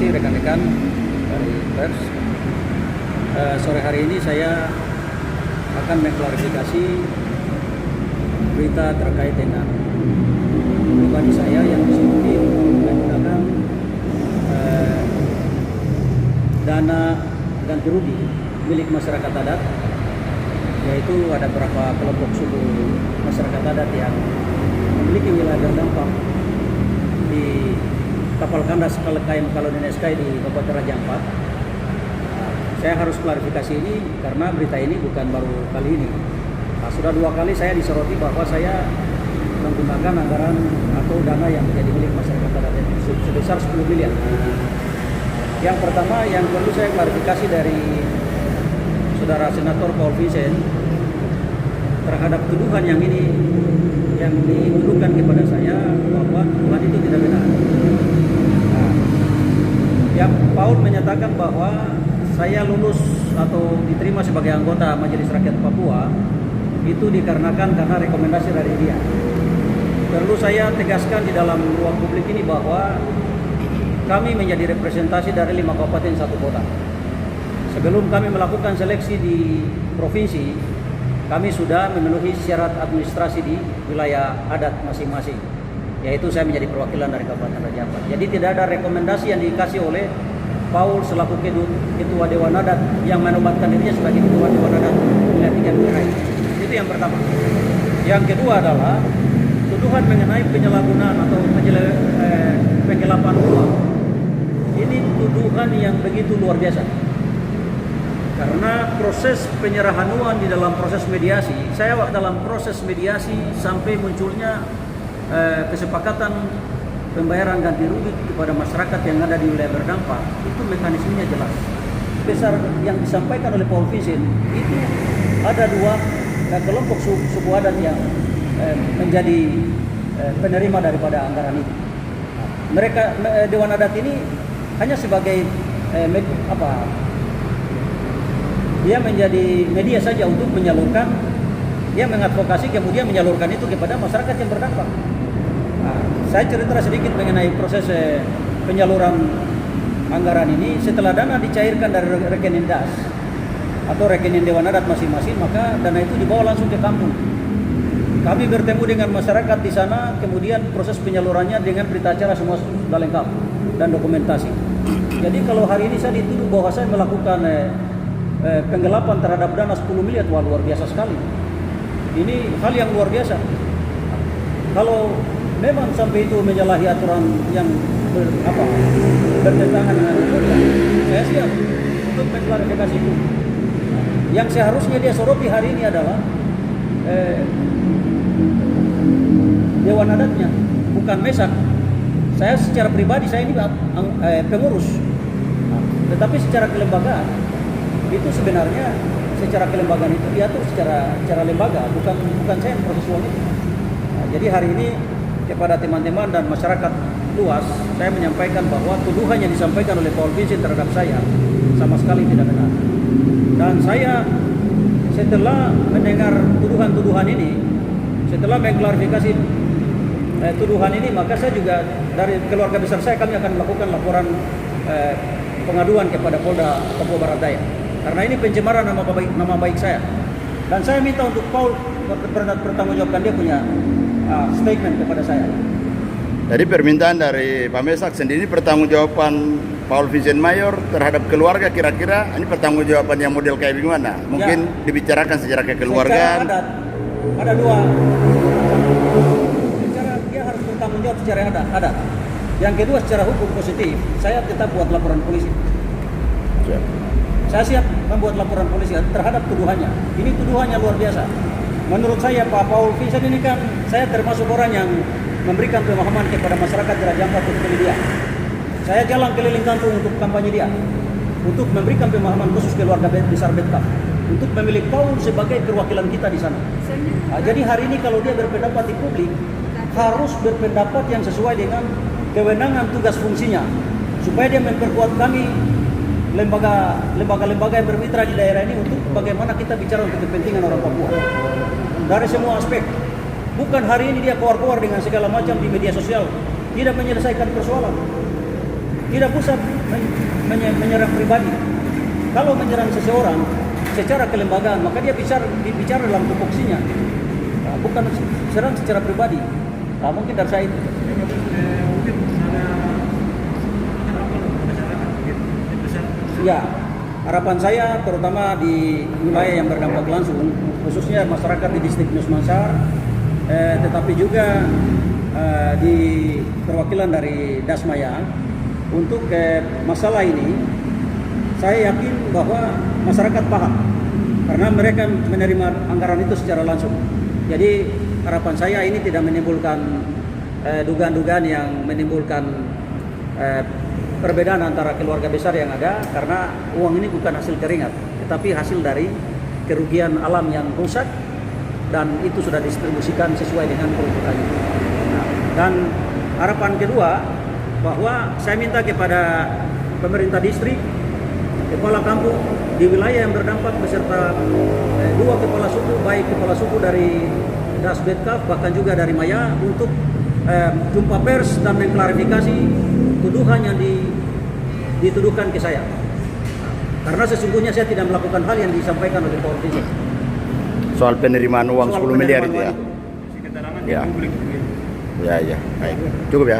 kasih rekan-rekan dari pers. Sore hari ini saya akan mengklarifikasi berita terkait dengan pribadi saya yang disebut menggunakan dana ganti rugi milik masyarakat adat, yaitu ada beberapa kelompok suku masyarakat adat yang memiliki wilayah terdampak di kapal kandas KM Kalodin SK di Kabupaten Raja Ampat. Saya harus klarifikasi ini karena berita ini bukan baru kali ini. Sudah 2 kali saya disoroti bahwa saya menggunakan anggaran atau dana yang menjadi milik masyarakat adat sebesar 10 miliar. Yang pertama yang perlu saya klarifikasi dari Saudara Senator Paul Vincent terhadap tuduhan yang dituduhkan kepada saya bahwa tuduhan itu tidak benar. Yang Paul menyatakan bahwa saya lulus atau diterima sebagai anggota Majelis Rakyat Papua itu dikarenakan karena rekomendasi dari dia. Perlu saya tegaskan di dalam ruang publik ini bahwa kami menjadi representasi dari 5 kabupaten 1 kota. Sebelum kami melakukan seleksi di provinsi, kami sudah memenuhi syarat administrasi di wilayah adat masing-masing, yaitu saya menjadi perwakilan dari Kabupaten Raja Ampat. Jadi tidak ada rekomendasi yang dikasih oleh Paul selaku Ketua Dewan Adat yang menobatkan dirinya sebagai Ketua Dewan Adat wilayah 3 Kurai. Itu yang pertama. Yang kedua adalah tuduhan mengenai penyalahgunaan atau penggelapan uang. Ini tuduhan yang begitu luar biasa. Karena proses penyerahan uang di dalam proses mediasi, saya dalam proses mediasi sampai munculnya kesepakatan pembayaran ganti rugi kepada masyarakat yang ada di wilayah berdampak, itu mekanismenya jelas. Besar yang disampaikan oleh Paul Vincent itu ada 2 kelompok suku adat yang menjadi penerima daripada anggaran itu. Mereka Dewan Adat ini hanya sebagai dia menjadi media saja untuk menyalurkan, dia mengadvokasi kemudian menyalurkan itu kepada masyarakat yang berdampak. Saya cerita sedikit mengenai proses penyaluran anggaran ini. Setelah dana dicairkan dari rekening DAS atau rekening Dewan Adat masing-masing, maka dana itu dibawa langsung ke kampung. Kami bertemu dengan masyarakat di sana, kemudian proses penyalurannya dengan berita acara semua sudah lengkap dan dokumentasi. Jadi kalau hari ini saya dituduh bahwa saya melakukan penggelapan terhadap dana 10 miliar, wah luar biasa sekali. Ini hal yang luar biasa. Kalau memang sampai itu menyalahi aturan yang bertentangan dengan hukum, saya siap untuk mengklarifikasi itu. Yang seharusnya dia soroti hari ini adalah Dewan Adatnya, bukan Mesak. Saya secara pribadi saya ini pengurus, tetapi secara kelembagaan itu sebenarnya secara kelembagaan itu diatur secara lembaga, bukan saya yang proses uang itu. Jadi hari ini kepada teman-teman dan masyarakat luas, saya menyampaikan bahwa tuduhan yang disampaikan oleh Paul Vincent terhadap saya sama sekali tidak benar. Dan saya setelah mendengar tuduhan-tuduhan ini, setelah mengklarifikasi tuduhan ini, maka saya juga dari keluarga besar saya, kami akan melakukan laporan pengaduan kepada Polda Papua Barat Daya. Karena ini pencemaran nama baik saya. Dan saya minta untuk Paul bertanggungjawabkan dia punya statement kepada saya. Jadi permintaan dari Pak Mesak sendiri, pertanggungjawaban Paul Vincent Mayor terhadap keluarga, kira-kira ini pertanggungjawaban yang model kayak gimana? Mungkin ya, dibicarakan secara kekeluargaan. Ada 2. Dia harus bertanggung jawab secara adat. Yang kedua secara hukum positif, saya tetap buat laporan polisi. Ya. Saya siap membuat laporan polisi terhadap tuduhannya. Ini tuduhannya luar biasa. Menurut saya Pak Paul Vincent ini kan, saya termasuk orang yang memberikan pemahaman kepada masyarakat di Raja Ampat untuk pilih dia. Saya jalan keliling kampung untuk kampanye dia, untuk memberikan pemahaman khusus keluarga besar Betkap, untuk memilih Paul sebagai perwakilan kita di sana. Jadi hari ini kalau dia berpendapat di publik, harus berpendapat yang sesuai dengan kewenangan tugas fungsinya, supaya dia memperkuat kami lembaga-lembaga yang bermitra di daerah ini untuk bagaimana kita bicara untuk kepentingan orang Papua dari semua aspek. Bukan hari ini dia keluar-keluar dengan segala macam di media sosial, tidak menyelesaikan persoalan. tidak usah menyerang pribadi. Kalau menyerang seseorang secara kelembagaan, maka dia bicara dalam tupoksinya, bukan serang secara pribadi. Mungkin dari saya itu. Mungkin ada harapan masyarakat Ya, harapan saya terutama di wilayah yang berdampak langsung, khususnya masyarakat di distrik Nusmansar, tetapi juga di perwakilan dari Dasmaya, untuk masalah ini saya yakin bahwa masyarakat paham karena mereka menerima anggaran itu secara langsung. Jadi harapan saya ini tidak menimbulkan dugaan-dugaan yang menimbulkan perbedaan antara keluarga besar yang ada, karena uang ini bukan hasil keringat, tetapi hasil dari kerugian alam yang rusak dan itu sudah didistribusikan sesuai dengan peruntukannya. Dan harapan kedua, bahwa saya minta kepada pemerintah distrik, kepala kampung di wilayah yang berdampak beserta dua kepala suku, baik kepala suku dari Dasbetkaf bahkan juga dari Maya, untuk jumpa pers dan mengklarifikasi tuduhan yang dituduhkan ke saya. Karena sesungguhnya saya tidak melakukan hal yang disampaikan oleh Paul Vincent. Soal penerimaan uang 10 miliar itu ya. keterangan Ya. publik. Ya, baik. Cukup ya.